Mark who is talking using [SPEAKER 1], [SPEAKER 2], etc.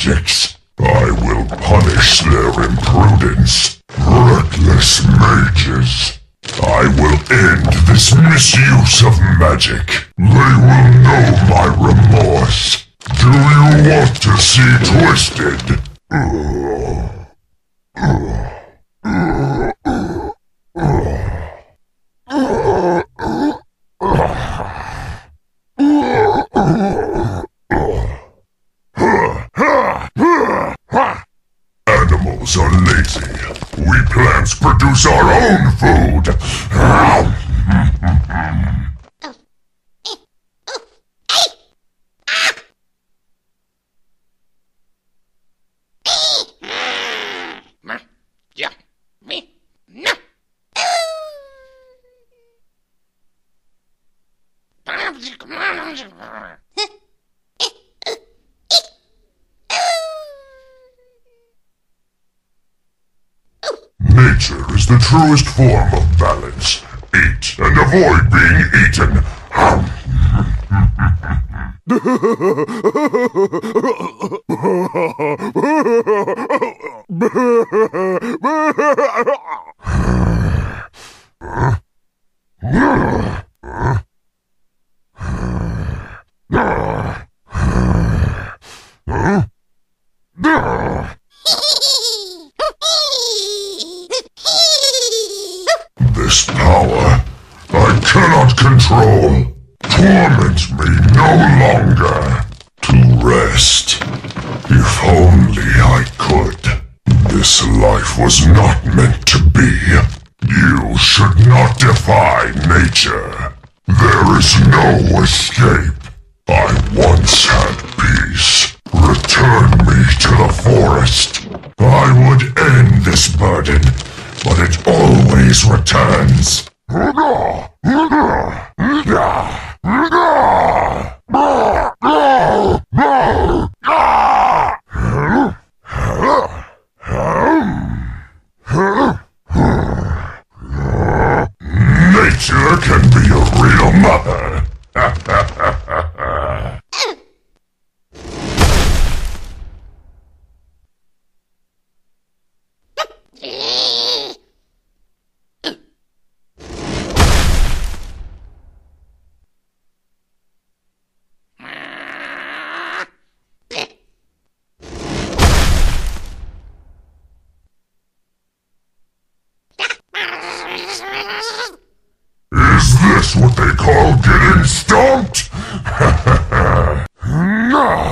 [SPEAKER 1] magics. I will punish their imprudence. Reckless mages. I will end this misuse of magic. They will know my remorse. Do you want to see Twisted? Animals are lazy. We plants produce our own food.
[SPEAKER 2] Yeah, me, no.
[SPEAKER 1] Nature is the truest form of balance. Eat and avoid being eaten. This power I cannot control. Torment me no longer. To rest. If only I could. This life was not meant to be. You should not defy nature. There is no escape. I once had peace. Return me to the forest. I would end this burden, but it always returns. Nature can be a real mother. Is this what they call getting stomped? Nah.